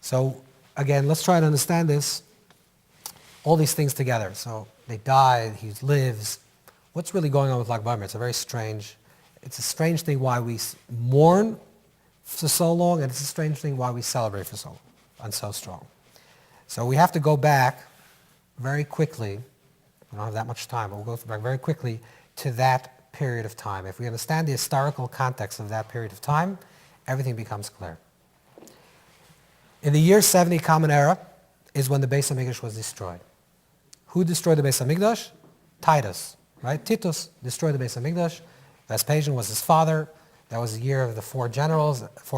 So again, let's try to understand this, all these things together. So they died, he lives. What's really going on with Lag Bomer? It's a strange thing why we mourn for so long, and it's a strange thing why we celebrate for so long and so strong. So we have to go back very quickly. We don't have that much time, but we'll go back very quickly to that period of time. If we understand the historical context of that period of time, everything becomes clear. In the year 70 Common Era is when the Beis HaMikdash was destroyed. Who destroyed the Beis HaMikdash? Titus, right? Titus destroyed the Beis HaMikdash. Vespasian was his father. That was the year of the four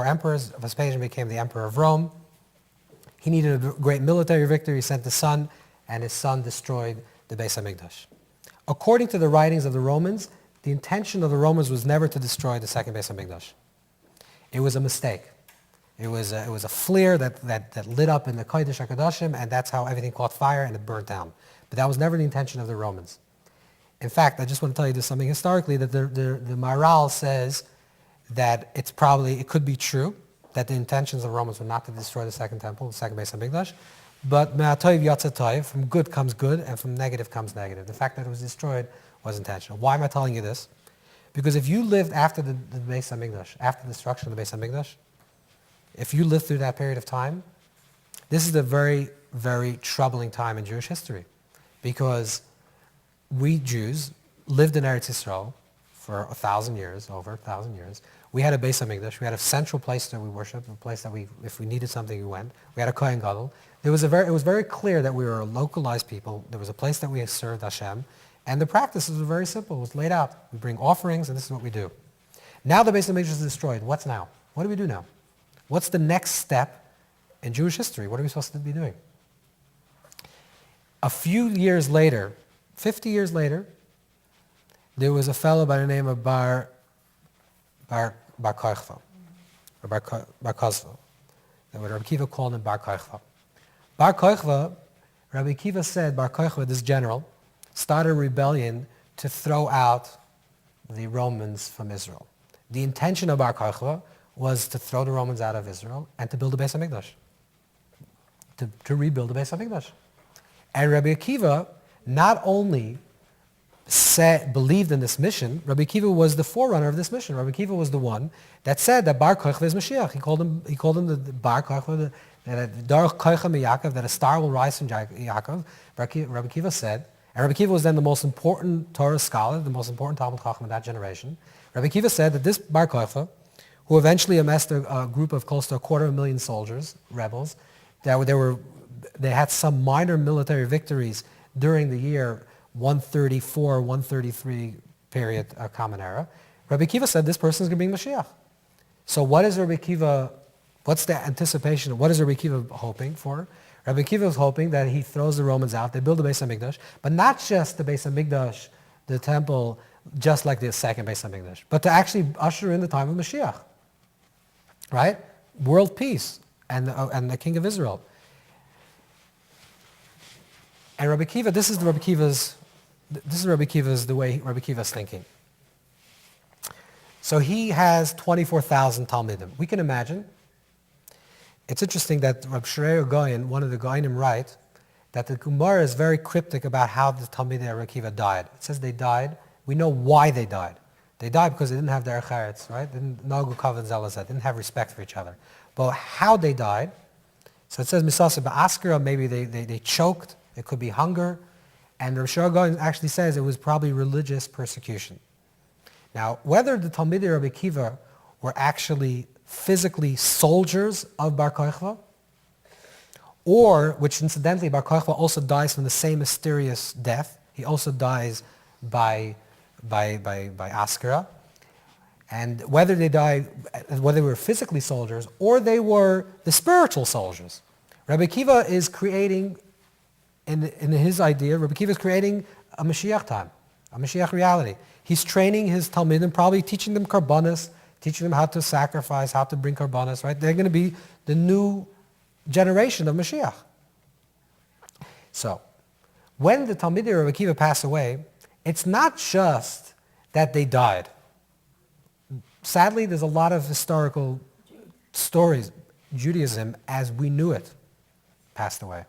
emperors. Vespasian became the emperor of Rome. He needed a great military victory. He sent his son, and his son destroyed the Beis HaMikdash. According to the writings of the Romans, the intention of the Romans was never to destroy the second Beis HaMikdash. It was a mistake. It was a flare that lit up in the Kodesh HaKadoshim, and that's how everything caught fire and it burnt down. But that was never the intention of the Romans. In fact, I just want to tell you this something historically, that the Maharal says that it could be true that the intentions of the Romans were not to destroy the second temple, the second Beis HaMikdash, but me'atoiv yatsa toiv, from good comes good, and from negative comes negative. The fact that it was destroyed was intentional. Why am I telling you this? Because if you lived after the Beis HaMikdash, after the destruction of the Beis HaMikdash, if you lived through that period of time, this is a very, very troubling time in Jewish history, because we Jews lived in Eretz Yisrael for 1,000 years, over 1,000 years. We had a Beis HaMikdash. We had a central place that we worshiped, a place that if we needed something, we went. We had a Kohen Gadol. It was very clear that we were a localized people. There was a place that we served Hashem, and the practices were very simple. It was laid out. We bring offerings, and this is what we do. Now the Beis HaMikdash is destroyed. What's now? What do we do now? What's the next step in Jewish history? What are we supposed to be doing? A few years later, 50 years later, there was a fellow by the name of Bar Kochva, or Bar Kozva. That what Rabbi Akiva called him Bar Kochva. Bar Kochva, Rabbi Akiva said, Bar Kochva, this general, started a rebellion to throw out the Romans from Israel. The intention of Bar Kochva was to throw the Romans out of Israel and to build the Beis HaMikdash, to rebuild the Beis HaMikdash. And Rabbi Akiva not only believed in this mission, Rabbi Akiva was the forerunner of this mission. Rabbi Akiva was the one that said that Bar Kochva is Mashiach. He called him the Bar Kochva, that a star will rise from Yaakov. Rabbi Akiva said, and Rabbi Akiva was then the most important Torah scholar, the most important Talmud Chacham in that generation. Rabbi Akiva said that this Bar Kochva, who eventually amassed a group of close to 250,000 soldiers, rebels, they had some minor military victories during the year 134, 133 period Common Era. Rabbi Akiva said this person is going to be Mashiach. So what is Rabbi Akiva, what's the anticipation? What is Rabbi Akiva hoping for? Rabbi Akiva was hoping that he throws the Romans out, they build the Beis HaMikdash, but not just the Beis HaMikdash, the temple, just like the second Beis HaMikdash, but to actually usher in the time of Mashiach. Right? World peace and the King of Israel. And Rabbi Akiva, this is the way Rabbi Akiva's thinking. So he has 24,000 Talmidim. We can imagine. It's interesting that Rabbi Shrei Goyen, one of the Goyenim, write that the Gemara is very cryptic about how the Talmidim of Rabbi Akiva died. It says they died. We know why they died. They died because they didn't have derech eretz, right? They didn't know Gukav and Zelazet, didn't have respect for each other. But how they died, so it says Misasa Ba'askara, maybe they choked, it could be hunger, and Rav Shua Goyen actually says it was probably religious persecution. Now, whether the Talmidei Rabbi Akiva were actually physically soldiers of Bar Kochva, or, which incidentally Bar Kochva also dies from the same mysterious death, he also dies by Askara, and whether they were physically soldiers or they were the spiritual soldiers. Rabbi Akiva is creating, in his idea, Rabbi Akiva is creating a Mashiach time, a Mashiach reality. He's training his Talmidim, probably teaching them karbanos, teaching them how to sacrifice, how to bring karbanos, right? They're going to be the new generation of Mashiach. So, when the Talmidei of Rabbi Akiva pass away, it's not just that they died. Sadly, there's a lot of historical stories. Judaism as we knew it passed away.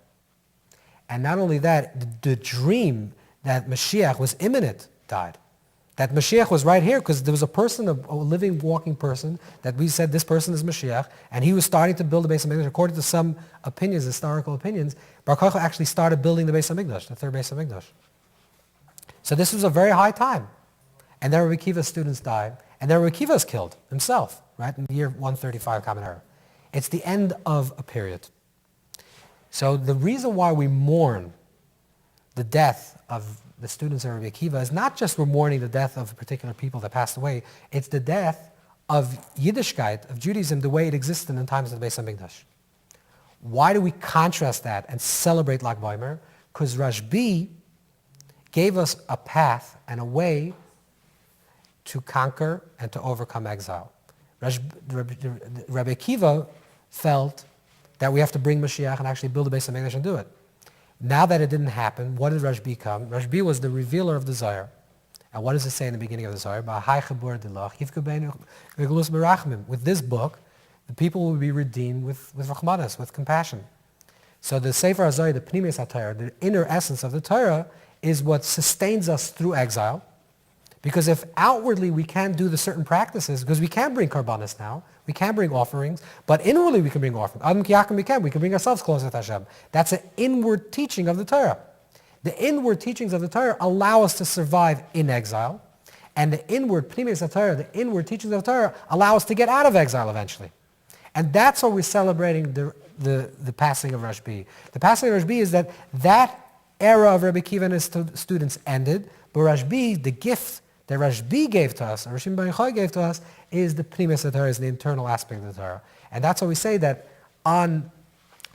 And not only that, the dream that Mashiach was imminent died. That Mashiach was right here because there was a person, a living, walking person, that we said this person is Mashiach, and he was starting to build the Beis HaMikdash. According to some opinions, historical opinions, Bar Kochba actually started building the Beis HaMikdash, the third Beis HaMikdash. So this was a very high time. And then Rabbi Akiva's students died, and then Rabbi Akiva is killed himself, right, in the year 135 Common Era. It's the end of a period. So the reason why we mourn the death of the students of Rabbi Akiva is not just we're mourning the death of particular people that passed away, it's the death of Yiddishkeit, of Judaism, the way it existed in the times of the Beis HaMikdash. Why do we contrast that and celebrate Lag Bomer? Because Rashbi gave us a path and a way to conquer and to overcome exile. Rabbi Akiva felt that we have to bring Mashiach and actually build a Beis HaMikdash and do it. Now that it didn't happen, what did Rashbi come? Rashbi was the revealer of the Zohar. And what does it say in the beginning of the Zohar? With this book, the people will be redeemed with Rachmanas, with compassion. So the Sefer HaZohar, the Pnimis HaTorah, the inner essence of the Torah, is what sustains us through exile. Because if outwardly we can't do the certain practices, because we can bring karbanis now, we can bring offerings, but inwardly we can bring offerings. We can bring ourselves closer to Hashem. That's an inward teaching of the Torah. The inward teachings of the Torah allow us to survive in exile, and the inward pnimis HaTorah, the inward teachings of the Torah, allow us to get out of exile eventually. And that's why we're celebrating the passing of Rashbi. The passing of Rashbi is that era of Rabbi Akiva and his students ended, but Rashbi, the gift that Rashbi gave to us, or Rishim Bar Yochai gave to us, is the Pnimis HaTorah, is the internal aspect of the Torah. And that's why we say that on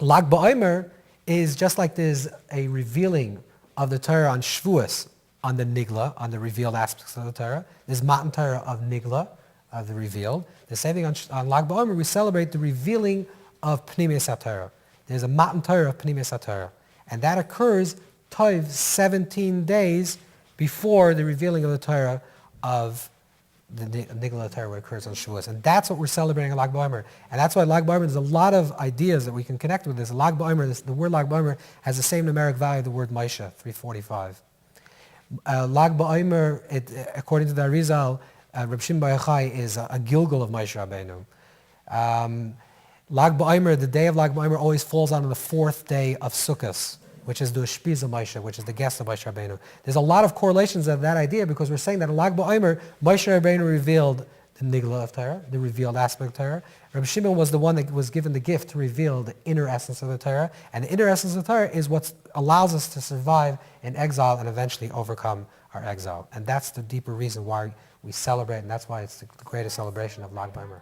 Lag BaOmer is just like there's a revealing of the Torah on Shavuos, on the Nigla, on the revealed aspects of the Torah. There's Matan Torah of Nigla, of the revealed. The same thing on Lag BaOmer, we celebrate the revealing of Pnimis HaTorah. There's a Matan Torah of Pnimis HaTorah. And that occurs 17 days before the revealing of the Torah of the Nigla Torah, where it occurs on Shavuos. And that's what we're celebrating at Lag BaOmer. And that's why Lag BaOmer, there's a lot of ideas that we can connect with this. Lag BaOmer, the word Lag BaOmer has the same numeric value of the word Maisha, 345. Lag BaOmer, according to the Arizal, Reb Shimon Bar Yochai is a Gilgal of Moshe Rabbeinu. Lag BaOmer, the day of Lag BaOmer always falls on the fourth day of Sukkot, which is the Ushpiz of Moshe, which is the guest of Moshe Rabbeinu. There's a lot of correlations of that idea because we're saying that in Lag BaOmer, Moshe Rabbeinu revealed the Nigla of Torah, the revealed aspect of Torah. Rabbi Shimon was the one that was given the gift to reveal the inner essence of the Torah. And the inner essence of the Torah is what allows us to survive in exile and eventually overcome our exile. And that's the deeper reason why we celebrate, and that's why it's the greatest celebration of Lag BaOmer.